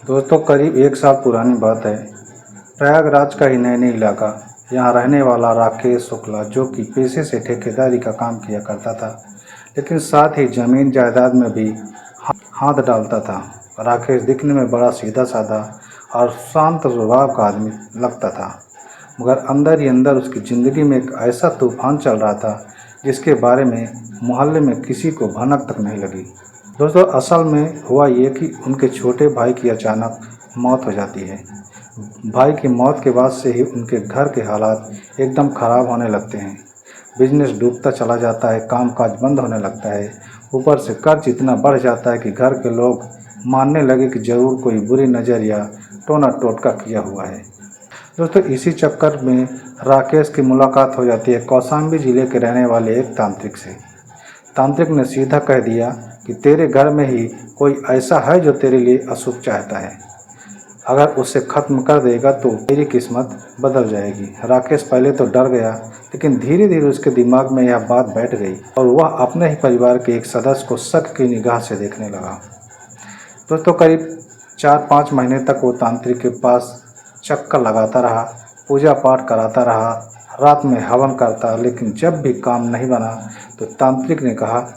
दोस्तों करीब 1 साल पुरानी बात है। प्रयागराज का ही नैनी इलाका। यहाँ रहने वाला राकेश शुक्ला, जो कि पेशे से ठेकेदारी का काम किया करता था, लेकिन साथ ही जमीन जायदाद में भी हाथ डालता था। राकेश दिखने में बड़ा सीधा साधा और शांत स्वभाव का आदमी लगता था, मगर अंदर ही अंदर उसकी ज़िंदगी में एक ऐसा तूफान चल रहा था जिसके बारे में मोहल्ले में किसी को भनक तक नहीं लगी। दोस्तों असल में हुआ ये कि उनके छोटे भाई की अचानक मौत हो जाती है। भाई की मौत के बाद से ही उनके घर के हालात एकदम ख़राब होने लगते हैं। बिजनेस डूबता चला जाता है, कामकाज बंद होने लगता है, ऊपर से कर्ज इतना बढ़ जाता है कि घर के लोग मानने लगे कि ज़रूर कोई बुरी नज़र या टोना टोटका किया हुआ है। दोस्तों इसी चक्कर में राकेश की मुलाकात हो जाती है कौशाम्बी ज़िले के रहने वाले एक तांत्रिक से। तांत्रिक ने सीधा कह दिया कि तेरे घर में ही कोई ऐसा है जो तेरे लिए अशुभ चाहता है, अगर उसे ख़त्म कर देगा तो तेरी किस्मत बदल जाएगी। राकेश पहले तो डर गया, लेकिन धीरे धीरे उसके दिमाग में यह बात बैठ गई और वह अपने ही परिवार के एक सदस्य को शक की निगाह से देखने लगा। दोस्तों करीब 4-5 महीने तक वो तांत्रिक के पास चक्कर लगाता रहा, पूजा पाठ कराता रहा, रात में हवन करता, लेकिन जब भी काम नहीं बना तो तांत्रिक ने कहा,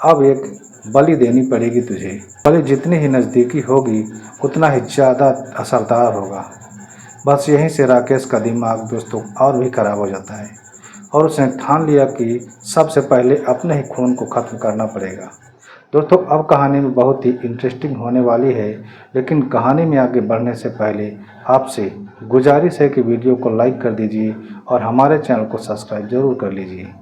अब एक बलि देनी पड़ेगी तुझे। बलि जितनी ही नज़दीकी होगी उतना ही ज़्यादा असरदार होगा। बस यहीं से राकेश का दिमाग दोस्तों और भी ख़राब हो जाता है और उसने ठान लिया कि सबसे पहले अपने ही खून को ख़त्म करना पड़ेगा। दोस्तों अब कहानी में बहुत ही इंटरेस्टिंग होने वाली है, लेकिन कहानी में आगे बढ़ने से पहले आपसे गुजारिश है कि वीडियो को लाइक कर दीजिए और हमारे चैनल को सब्सक्राइब ज़रूर कर लीजिए,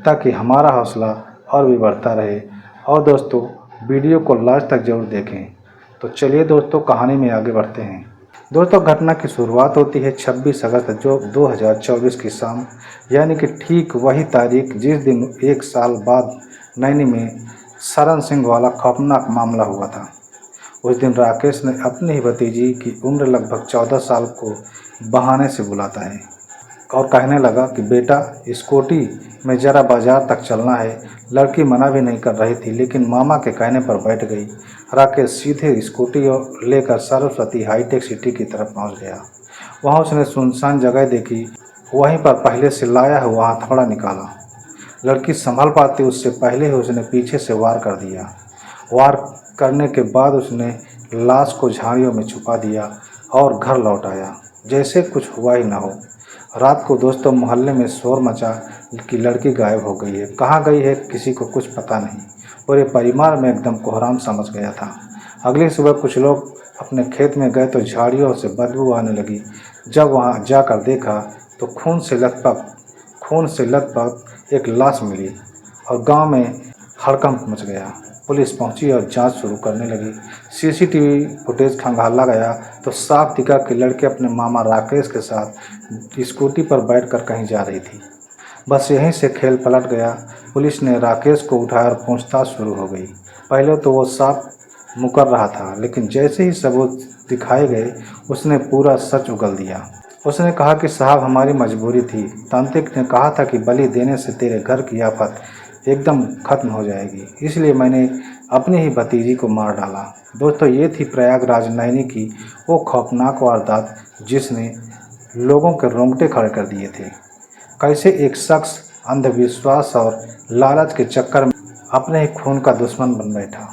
ताकि हमारा हौसला और भी बढ़ता रहे। और दोस्तों वीडियो को लास्ट तक ज़रूर देखें। तो चलिए दोस्तों कहानी में आगे बढ़ते हैं। दोस्तों घटना की शुरुआत होती है 26 अगस्त जो 2024 की शाम, यानी कि ठीक वही तारीख जिस दिन 1 साल बाद नैनी में शरण सिंह वाला खौफनाक मामला हुआ था। उस दिन राकेश ने अपनी ही भतीजी की उम्र लगभग 14 साल को बहाने से बुलाता है और कहने लगा कि बेटा स्कूटी में ज़रा बाज़ार तक चलना है। लड़की मना भी नहीं कर रही थी, लेकिन मामा के कहने पर बैठ गई। राकेश सीधे स्कूटी और लेकर सरस्वती हाईटेक सिटी की तरफ पहुंच गया। वहां उसने सुनसान जगह देखी, वहीं पर पहले से लाया हुआ हथौड़ा निकाला। लड़की संभल पाती उससे पहले ही उसने पीछे से वार कर दिया। वार करने के बाद उसने लाश को झाड़ियों में छुपा दिया और घर लौट आया जैसे कुछ हुआ ही ना हो। रात को दोस्तों मोहल्ले में शोर मचा कि लड़की गायब हो गई है। कहाँ गई है किसी को कुछ पता नहीं। पूरे परिवार में एकदम कोहराम समझ गया था। अगली सुबह कुछ लोग अपने खेत में गए तो झाड़ियों से बदबू आने लगी। जब वहाँ जाकर देखा तो खून से लथपथ एक लाश मिली और गांव में हड़कंप मच गया। पुलिस पहुंची और जांच शुरू करने लगी। सीसीटीवी फुटेज खंगाला गया तो साफ दिखा कि लड़की अपने मामा राकेश के साथ स्कूटी पर बैठकर कहीं जा रही थी। बस यहीं से खेल पलट गया। पुलिस ने राकेश को उठाया और पूछताछ शुरू हो गई। पहले तो वो साफ मुकर रहा था, लेकिन जैसे ही सबूत दिखाए गए उसने पूरा सच उगल दिया। उसने कहा कि साहब हमारी मजबूरी थी। तांत्रिक ने कहा था कि बलि देने से तेरे घर की आफत एकदम खत्म हो जाएगी, इसलिए मैंने अपनी ही भतीजी को मार डाला। दोस्तों ये थी प्रयागराज नैनी की वो खौफनाक वारदात जिसने लोगों के रोंगटे खड़े कर दिए थे। कैसे एक शख्स अंधविश्वास और लालच के चक्कर में अपने ही खून का दुश्मन बन बैठा।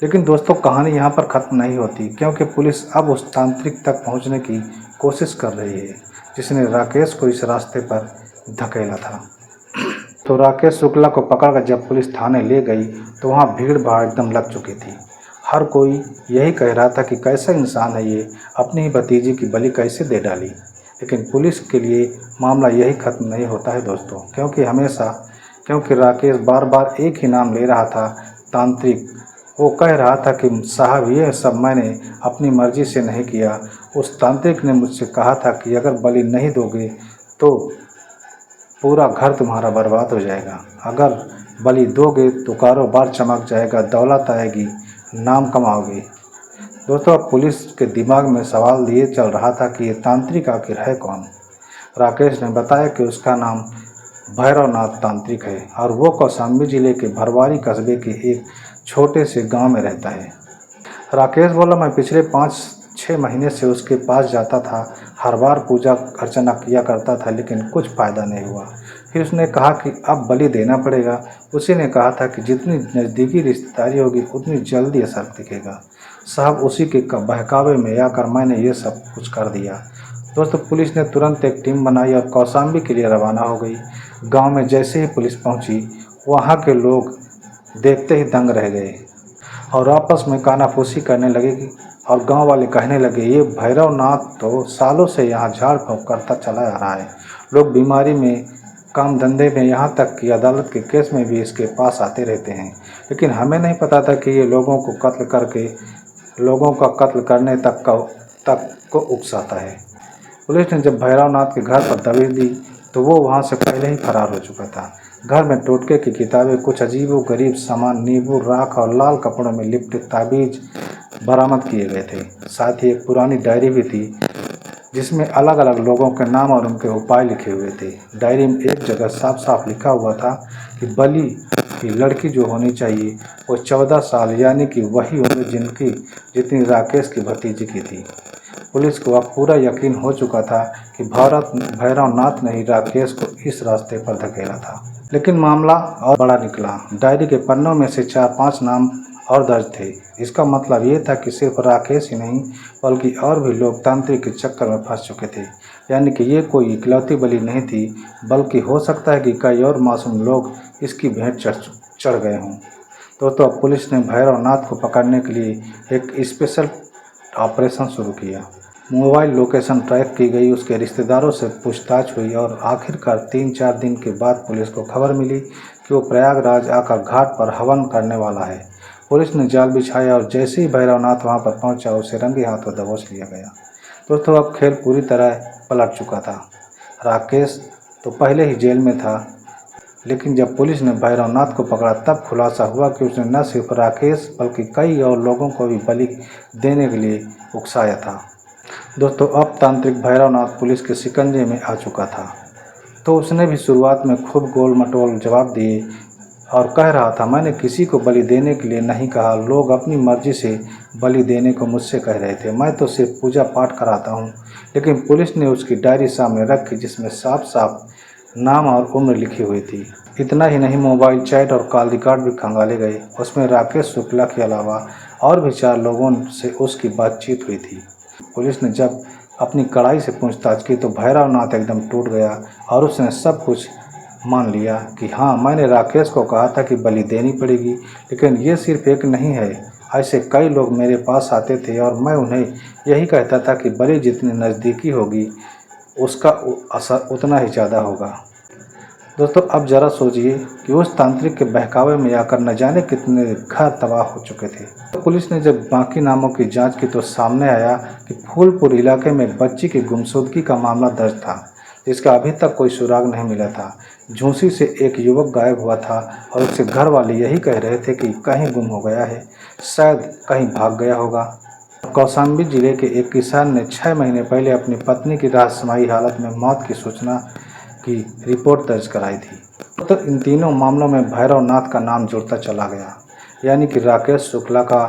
लेकिन दोस्तों कहानी यहाँ पर ख़त्म नहीं होती, क्योंकि पुलिस अब उस तांत्रिक तक पहुँचने की कोशिश कर रही है जिसने राकेश को इस रास्ते पर धकेला था। तो राकेश शुक्ला को पकड़कर जब पुलिस थाने ले गई तो वहाँ भीड़ भाड़ एकदम लग चुकी थी। हर कोई यही कह रहा था कि कैसा इंसान है ये, अपनी ही भतीजी की बलि कैसे दे डाली। लेकिन पुलिस के लिए मामला यही ख़त्म नहीं होता है दोस्तों, क्योंकि राकेश बार बार एक ही नाम ले रहा था, तांत्रिक। वो कह रहा था कि साहब ये सब मैंने अपनी मर्ज़ी से नहीं किया। उस तांत्रिक ने मुझसे कहा था कि अगर बलि नहीं दोगे तो पूरा घर तुम्हारा बर्बाद हो जाएगा, अगर बलि दोगे तो कारोबार चमक जाएगा, दौलत आएगी, नाम कमाओगे। दोस्तों अब पुलिस के दिमाग में सवाल ये चल रहा था कि ये तांत्रिक आखिर है कौन। राकेश ने बताया कि उसका नाम भैरवनाथ तांत्रिक है और वो कौशाम्बी जिले के भरवारी कस्बे के एक छोटे से गांव में रहता है। राकेश बोला, मैं पिछले 5-6 महीने से उसके पास जाता था, हर बार पूजा अर्चना किया करता था, लेकिन कुछ फ़ायदा नहीं हुआ। फिर उसने कहा कि अब बलि देना पड़ेगा। उसी ने कहा था कि जितनी नज़दीकी रिश्तेदारी होगी उतनी जल्दी असर दिखेगा। साहब, उसी के बहकावे में आकर मैंने ये सब कुछ कर दिया। दोस्तों, पुलिस ने तुरंत एक टीम बनाई और कौशाम्बी के लिए रवाना हो गई। गांव में जैसे ही पुलिस पहुंची, वहां के लोग देखते ही दंग रह गए और आपस में कानाफूसी करने लगे और गांव वाले कहने लगे, ये भैरवनाथ तो सालों से यहाँ झाड़ फूँक करता चला आ रहा है। लोग बीमारी में, काम धंधे में, यहाँ तक कि अदालत के केस में भी इसके पास आते रहते हैं, लेकिन हमें नहीं पता था कि ये लोगों का कत्ल करने तक को उकसाता है। पुलिस ने जब भैरवनाथ के घर पर दबिश दी तो वो वहाँ से पहले ही फरार हो चुका था। घर में टोटके की किताबें, कुछ अजीबोगरीब सामान, नींबू, राख और लाल कपड़ों में लिपटे ताबीज बरामद किए गए थे। साथ ही एक पुरानी डायरी भी थी जिसमें अलग अलग लोगों के नाम और उनके उपाय लिखे हुए थे। डायरी में एक जगह साफ साफ लिखा हुआ था कि बलि की लड़की जो होनी चाहिए वो 14 साल, यानी कि वही उम्र जितनी राकेश की भतीजी की थी। पुलिस को अब पूरा यकीन हो चुका था कि भैरवनाथ ने ही राकेश को इस रास्ते पर धकेला था। लेकिन मामला और बड़ा निकला। डायरी के पन्नों में से 4-5 नाम और दर्ज थे। इसका मतलब ये था कि सिर्फ राकेश ही नहीं बल्कि और भी लोग तांत्रिक के चक्कर में फंस चुके थे। यानी कि ये कोई इकलौती बलि नहीं थी, बल्कि हो सकता है कि कई और मासूम लोग इसकी भेंट चढ़ गए हों। दोस्तों, अब पुलिस ने भैरवनाथ को पकड़ने के लिए एक स्पेशल ऑपरेशन शुरू किया। मोबाइल लोकेशन ट्रैक की गई, उसके रिश्तेदारों से पूछताछ हुई और आखिरकार 3-4 दिन के बाद पुलिस को खबर मिली कि वो प्रयागराज आकर घाट पर हवन करने वाला है। पुलिस ने जाल बिछाया और जैसे ही भैरवनाथ वहां पर पहुंचा, उसे रंगे हाथों दबोच लिया गया। दोस्तों, अब खेल पूरी तरह पलट चुका था। राकेश तो पहले ही जेल में था, लेकिन जब पुलिस ने भैरवनाथ को पकड़ा तब खुलासा हुआ कि उसने न सिर्फ राकेश बल्कि कई और लोगों को भी बलि देने के लिए उकसाया था। दोस्तों, अब तांत्रिक भैरवनाथ पुलिस के शिकंजे में आ चुका था। तो उसने भी शुरुआत में खूब गोल मटोल जवाब दिए और कह रहा था, मैंने किसी को बलि देने के लिए नहीं कहा, लोग अपनी मर्जी से बलि देने को मुझसे कह रहे थे, मैं तो सिर्फ पूजा पाठ कराता हूँ। लेकिन पुलिस ने उसकी डायरी सामने रखी जिसमें साफ साफ नाम और उम्र लिखी हुई थी। इतना ही नहीं, मोबाइल चैट और कॉल रिकॉर्ड भी खंगाले गए। उसमें राकेश शुक्ला के अलावा और भी 4 लोगों से उसकी बातचीत हुई थी। पुलिस ने जब अपनी कड़ाई से पूछताछ की तो भैरवनाथ एकदम टूट गया और उसने सब कुछ मान लिया कि हाँ, मैंने राकेश को कहा था कि बलि देनी पड़ेगी, लेकिन ये सिर्फ एक नहीं है, ऐसे कई लोग मेरे पास आते थे और मैं उन्हें यही कहता था कि बलि जितनी नज़दीकी होगी उसका असर उतना ही ज़्यादा होगा। दोस्तों, अब ज़रा सोचिए कि उस तांत्रिक के बहकावे में आकर न जाने कितने घर तबाह हो चुके थे। तो पुलिस ने जब बाकी नामों की जांच की तो सामने आया कि फूलपुर इलाके में बच्ची की गुमशुदगी का मामला दर्ज था, जिसका अभी तक कोई सुराग नहीं मिला था। झूंसी से एक युवक गायब हुआ था और उसके घर वाले यही कह रहे थे कि कहीं गुम हो गया है, शायद कहीं भाग गया होगा। कौशाम्बी जिले के एक किसान ने 6 महीने पहले अपनी पत्नी की रहस्यमयी हालत में मौत की सूचना की रिपोर्ट दर्ज कराई थी। तो इन तीनों मामलों में भैरवनाथ का नाम जुड़ता चला गया, यानी कि राकेश शुक्ला का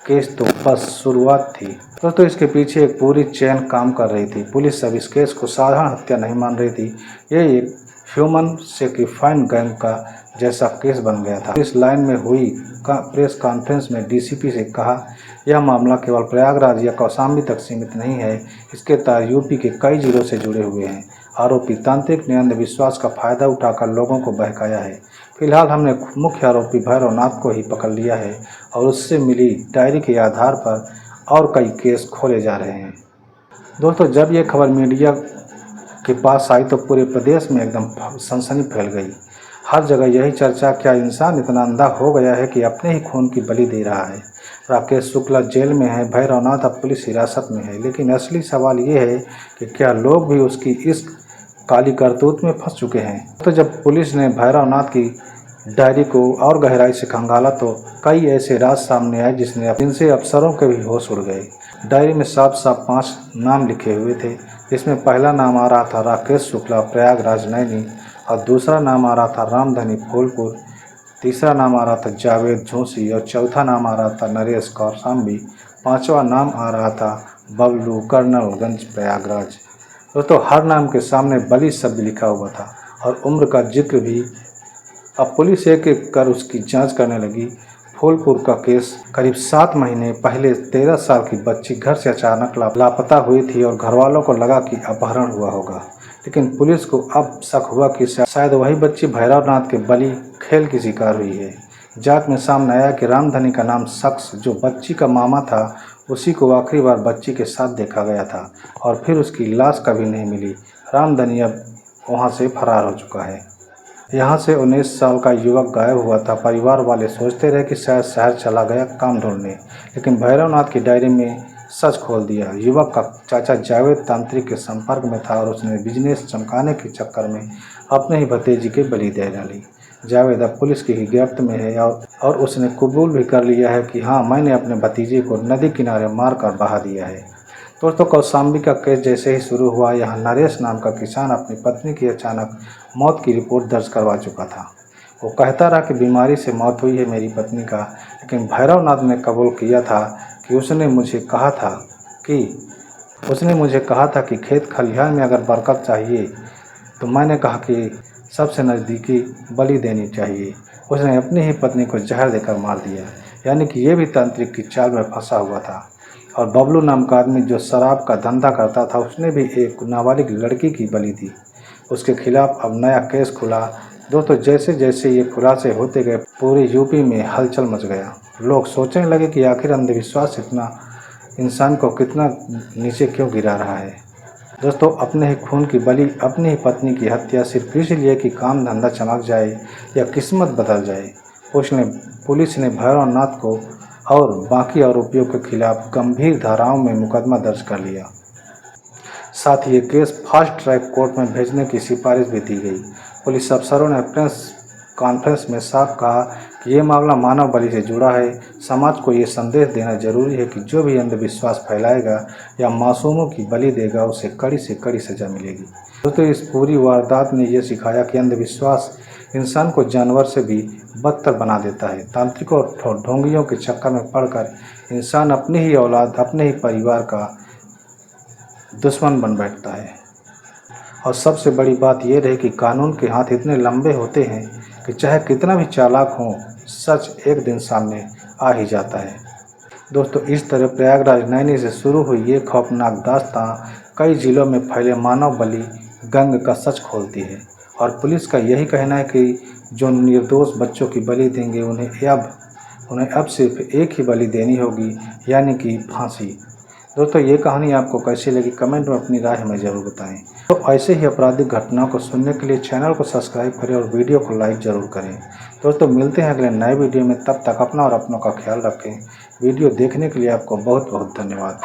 केस तो बस शुरुआत थी। दोस्तों, इसके पीछे एक पूरी चेन काम कर रही थी। पुलिस अब इस केस को साधारण हत्या नहीं मान रही थी, ये एक ह्यूमन सेक्रीफाइस गैंग का जैसा केस बन गया था। इस लाइन में हुई प्रेस कॉन्फ्रेंस में डीसीपी से कहा, यह मामला केवल प्रयागराज या कौशाम्बी तक सीमित नहीं है, इसके तार यूपी के कई जिलों से जुड़े हुए हैं। आरोपी तांत्रिक ने अंधविश्वास का फायदा उठाकर लोगों को बहकाया है। फिलहाल हमने मुख्य आरोपी भैरवनाथ को ही पकड़ लिया है और उससे मिली डायरी के आधार पर और कई केस खोले जा रहे हैं। दोस्तों, जब यह खबर मीडिया के पास आई तो पूरे प्रदेश में एकदम सनसनी फैल गई। हर जगह यही चर्चा, क्या इंसान इतना अंधा हो गया है कि अपने ही खून की बलि दे रहा है। राकेश शुक्ला जेल में है, भैरवनाथ अब पुलिस हिरासत में है, लेकिन असली सवाल ये है कि क्या लोग भी उसकी इस काली करतूत में फंस चुके हैं। तो जब पुलिस ने भैरवनाथ की डायरी को और गहराई से खंगाला तो कई ऐसे राज सामने आए जिनसे अफसरों के भी होश उड़ गए। डायरी में साफ साफ 5 नाम लिखे हुए थे, जिसमें पहला नाम आ रहा था राकेश शुक्ला प्रयागराज नैनी, और दूसरा नाम आ रहा था रामधनी फूलपुर, तीसरा नाम आ रहा था जावेद झूंसी और चौथा नाम आ रहा था नरेश कौशाम्बी। पांचवा नाम आ रहा था बबलू, कर्नलगंज, प्रयागराज। दोस्तों हर नाम के सामने बली शब्द लिखा हुआ था और उम्र का जिक्र भी। अब पुलिस एक एक कर उसकी जांच करने लगी। फूलपुर का केस करीब 7 महीने पहले 13 साल की बच्ची घर से अचानक लापता हुई थी और घरवालों को लगा कि अपहरण हुआ होगा। लेकिन पुलिस को अब शक हुआ कि शायद वही बच्ची भैरवनाथ के बली खेल की शिकार हुई है। जांच में सामने आया कि रामधनी का नाम शख्स जो बच्ची का मामा था, उसी को आखिरी बार बच्ची के साथ देखा गया था और फिर उसकी लाश कभी नहीं मिली। रामधनी अब वहां से फरार हो चुका है। यहाँ से 19 साल का युवक गायब हुआ था। परिवार वाले सोचते रहे कि शायद शहर चला गया काम ढूंढने, लेकिन भैरवनाथ की डायरी में सच खोल दिया। युवक का चाचा जावेद तांत्रिक के संपर्क में था और उसने बिजनेस चमकाने के चक्कर में अपने ही भतीजी के बलि दे डाली। जावेद अब पुलिस की ही गिरफ्त में है और उसने कबूल भी कर लिया है कि हाँ, मैंने अपने भतीजे को नदी किनारे मारकर बहा दिया है। दोस्तों कौशाम्बी का केस जैसे ही शुरू हुआ, यहाँ नरेश नाम का किसान अपनी पत्नी की अचानक मौत की रिपोर्ट दर्ज करवा चुका था। वो कहता रहा कि बीमारी से मौत हुई है मेरी पत्नी का, लेकिन भैरवनाथ ने कबूल किया था कि उसने मुझे कहा था कि खेत खलिहान में अगर बरकत चाहिए तो मैंने कहा कि सबसे नज़दीकी बलि देनी चाहिए। उसने अपनी ही पत्नी को जहर देकर मार दिया। यानी कि ये भी तांत्रिक की चाल में फंसा हुआ था। और बबलू नाम का आदमी जो शराब का धंधा करता था, उसने भी एक नाबालिग लड़की की बलि दी। उसके खिलाफ अब नया केस खुला। दोस्तों जैसे जैसे ये खुलासे होते गए, पूरे यूपी में हलचल मच गया। लोग सोचने लगे कि आखिर अंधविश्वास इतना इंसान को कितना नीचे क्यों गिरा रहा है। दोस्तों अपने ही खून की बलि, अपनी ही पत्नी की हत्या सिर्फ इसलिए कि काम धंधा चमक जाए या किस्मत बदल जाए। पुलिस ने भैरवनाथ को और बाकी आरोपियों के खिलाफ गंभीर धाराओं में मुकदमा दर्ज कर लिया। साथ ही ये केस फास्ट ट्रैक कोर्ट में भेजने की सिफारिश भी दी गई। पुलिस अफसरों ने प्रेस कॉन्फ्रेंस में साफ कहा कि ये मामला मानव बलि से जुड़ा है। समाज को ये संदेश देना जरूरी है कि जो भी अंधविश्वास फैलाएगा या मासूमों की बलि देगा, उसे कड़ी से कड़ी सजा मिलेगी। दोस्तों इस पूरी वारदात ने यह सिखाया कि अंधविश्वास इंसान को जानवर से भी बदतर बना देता है। तांत्रिकों और ढोंगियों के चक्कर में पड़कर इंसान अपनी ही औलाद, अपने ही परिवार का दुश्मन बन बैठता है। और सबसे बड़ी बात यह रही कि कानून के हाथ इतने लंबे होते हैं कि चाहे कितना भी चालाक हो, सच एक दिन सामने आ ही जाता है। दोस्तों इस तरह प्रयागराज नैनी से शुरू हुई ये खौफनाक दास्तां कई जिलों में फैले मानव बलि गंग का सच खोलती है। और पुलिस का यही कहना है कि जो निर्दोष बच्चों की बलि देंगे, उन्हें अब सिर्फ एक ही बलि देनी होगी, यानी कि फांसी। दोस्तों ये कहानी आपको कैसी लगी, कमेंट में अपनी राय हमें ज़रूर बताएं। तो ऐसे ही आपराधिक घटनाओं को सुनने के लिए चैनल को सब्सक्राइब करें और वीडियो को लाइक ज़रूर करें। दोस्तों मिलते हैं अगले नए वीडियो में, तब तक अपना और अपनों का ख्याल रखें। वीडियो देखने के लिए आपको बहुत बहुत धन्यवाद।